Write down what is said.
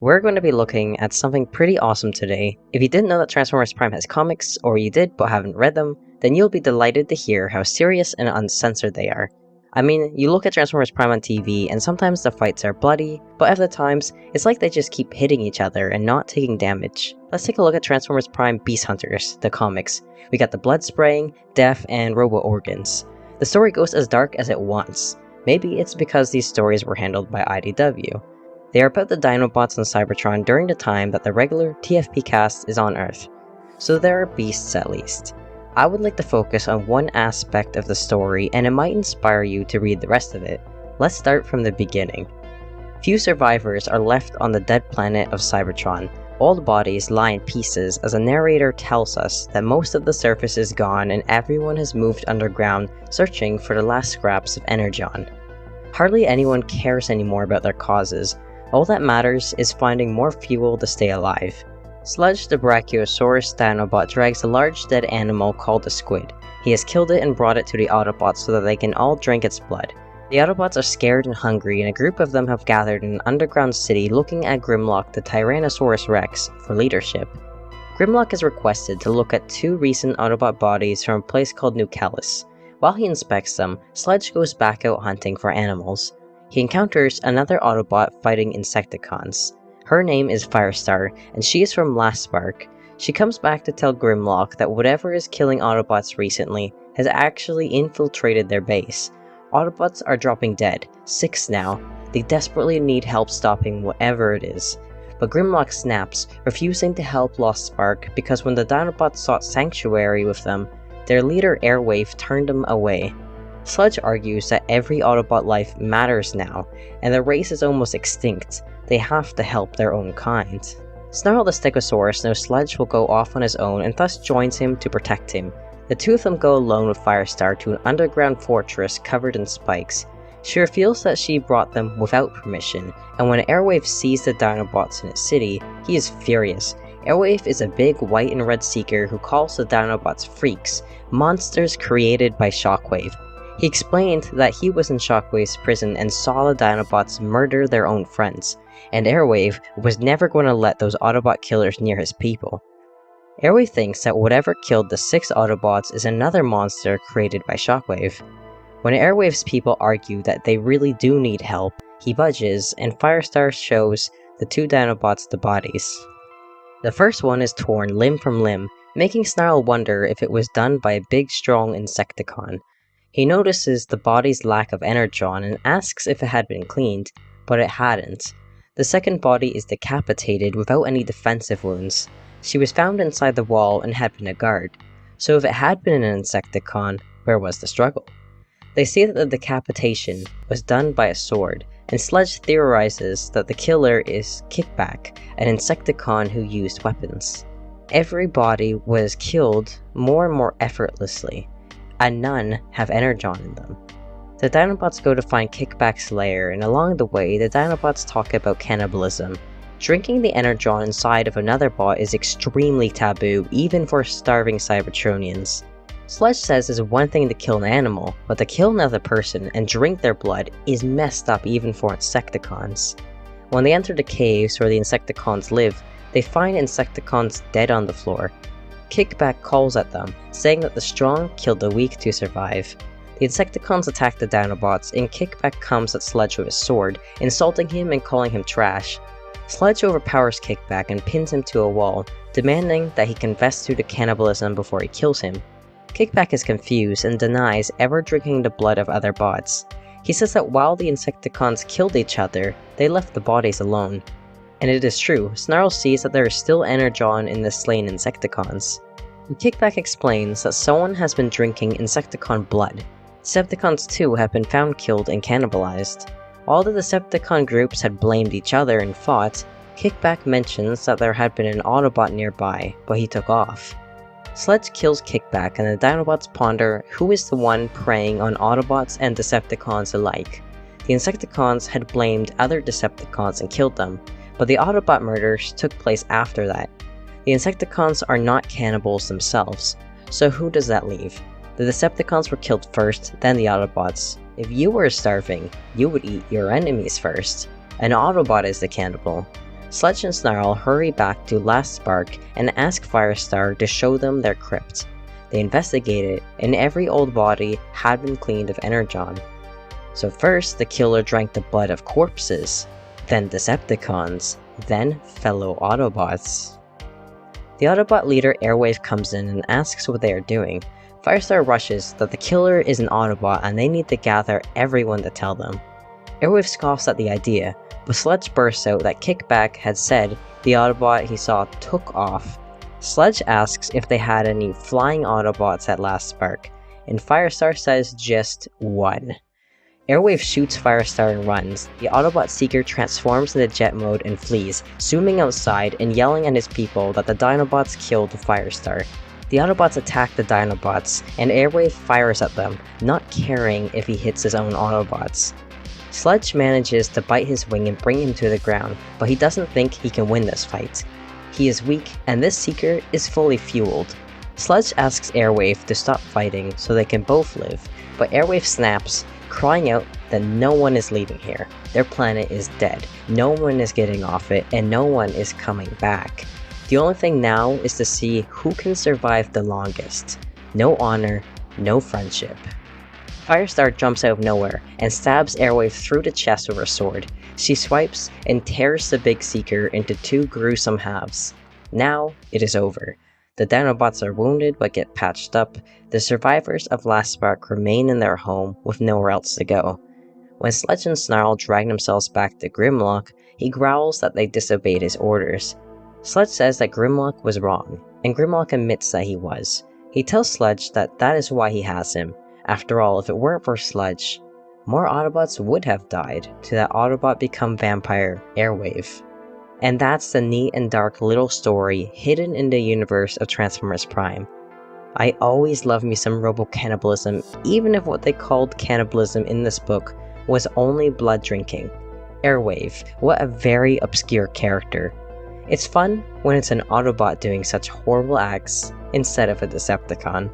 We're going to be looking at something pretty awesome today. If you didn't know that Transformers Prime has comics, or you did but haven't read them, then you'll be delighted to hear how serious and uncensored they are. I mean, you look at Transformers Prime on TV and sometimes the fights are bloody, but other times, it's like they just keep hitting each other and not taking damage. Let's take a look at Transformers Prime Beast Hunters, the comics. We got the blood spraying, death, and robot organs. The story goes as dark as it wants. Maybe it's because these stories were handled by IDW. They are about the Dinobots and Cybertron during the time that the regular TFP cast is on Earth. So there are beasts at least. I would like to focus on one aspect of the story, and it might inspire you to read the rest of it. Let's start from the beginning. Few survivors are left on the dead planet of Cybertron. All the bodies lie in pieces as a narrator tells us that most of the surface is gone and everyone has moved underground searching for the last scraps of Energon. Hardly anyone cares anymore about their causes. All that matters is finding more fuel to stay alive. Sludge the Brachiosaurus Dinobot drags a large dead animal called a squid. He has killed it and brought it to the Autobots so that they can all drink its blood. The Autobots are scared and hungry, and a group of them have gathered in an underground city looking at Grimlock the Tyrannosaurus Rex for leadership. Grimlock is requested to look at two recent Autobot bodies from a place called New Callus. While he inspects them, Sludge goes back out hunting for animals. He encounters another Autobot fighting insecticons. Her name is Firestar, and she is from Last Spark. She comes back to tell Grimlock that whatever is killing Autobots recently has actually infiltrated their base. Autobots are dropping dead, 6 now. They desperately need help stopping whatever it is. But Grimlock snaps, refusing to help Lost Spark because when the Dinobots sought sanctuary with them, their leader Airwave turned them away. Sludge argues that every Autobot life matters now, and the race is almost extinct. They have to help their own kind. Snarl the Stegosaurus knows Sludge will go off on his own and thus joins him to protect him. The two of them go alone with Firestar to an underground fortress covered in spikes. She reveals that she brought them without permission, and when Airwave sees the Dinobots in his city, he is furious. Airwave is a big white and red seeker who calls the Dinobots freaks, monsters created by Shockwave. He explained that he was in Shockwave's prison and saw the Dinobots murder their own friends, and Airwave was never going to let those Autobot killers near his people. Airwave thinks that whatever killed the 6 Autobots is another monster created by Shockwave. When Airwave's people argue that they really do need help, he budges, and Firestar shows the 2 Dinobots the bodies. The first one is torn limb from limb, making Snarl wonder if it was done by a big strong insecticon. He notices the body's lack of energon and asks if it had been cleaned, but it hadn't. The second body is decapitated without any defensive wounds. She was found inside the wall and had been a guard, so if it had been an insecticon, where was the struggle? They say that the decapitation was done by a sword, and Sludge theorizes that the killer is Kickback, an insecticon who used weapons. Every body was killed more and more effortlessly, and none have energon in them. The Dinobots go to find Kickback's lair, and along the way, the Dinobots talk about cannibalism. Drinking the energon inside of another bot is extremely taboo, even for starving Cybertronians. Sludge says it's one thing to kill an animal, but to kill another person and drink their blood is messed up even for Insecticons. When they enter the caves where the Insecticons live, they find Insecticons dead on the floor. Kickback calls at them, saying that the strong killed the weak to survive. The Insecticons attack the Dinobots, and Kickback comes at Sludge with his sword, insulting him and calling him trash. Sludge overpowers Kickback and pins him to a wall, demanding that he confess to the cannibalism before he kills him. Kickback is confused and denies ever drinking the blood of other bots. He says that while the Insecticons killed each other, they left the bodies alone. And it is true, Snarl sees that there is still energon in the slain Insecticons. Kickback explains that someone has been drinking Insecticon blood. Decepticons too have been found killed and cannibalized. All the Decepticon groups had blamed each other and fought. Kickback mentions that there had been an Autobot nearby, but he took off. Sludge kills Kickback, and the Dinobots ponder who is the one preying on Autobots and Decepticons alike. The Insecticons had blamed other Decepticons and killed them, but the Autobot murders took place after that. The Insecticons are not cannibals themselves, so who does that leave? The Decepticons were killed first, then the Autobots. If you were starving, you would eat your enemies first. An Autobot is the cannibal. Sludge and Snarl hurry back to Last Spark and ask Firestar to show them their crypt. They investigate it, and every old body had been cleaned of energon. So first, the killer drank the blood of corpses, then Decepticons, then fellow Autobots. The Autobot leader Airwave comes in and asks what they are doing. Firestar rushes that the killer is an Autobot and they need to gather everyone to tell them. Airwave scoffs at the idea, but Sludge bursts out that Kickback had said the Autobot he saw took off. Sludge asks if they had any flying Autobots at Last Spark, and Firestar says just one. Airwave shoots Firestar and runs. The Autobot Seeker transforms into jet mode and flees, zooming outside and yelling at his people that the Dinobots killed Firestar. The Autobots attack the Dinobots, and Airwave fires at them, not caring if he hits his own Autobots. Sludge manages to bite his wing and bring him to the ground, but he doesn't think he can win this fight. He is weak, and this Seeker is fully fueled. Sludge asks Airwave to stop fighting so they can both live, but Airwave snaps, crying out that no one is leaving here. Their planet is dead, no one is getting off it, and no one is coming back. The only thing now is to see who can survive the longest. No honor, no friendship. Firestar jumps out of nowhere and stabs Airwave through the chest with her sword. She swipes and tears the big Seeker into two gruesome halves. Now, it is over. The Dinobots are wounded but get patched up. The survivors of Last Spark remain in their home with nowhere else to go. When Sludge and Snarl drag themselves back to Grimlock, he growls that they disobeyed his orders. Sludge says that Grimlock was wrong, and Grimlock admits that he was. He tells Sludge that that is why he has him. After all, if it weren't for Sludge, more Autobots would have died to that Autobot become vampire Airwave. And that's the neat and dark little story hidden in the universe of Transformers Prime. I always love me some robo-cannibalism, even if what they called cannibalism in this book was only blood drinking. Airwave, what a very obscure character. It's fun when it's an Autobot doing such horrible acts instead of a Decepticon.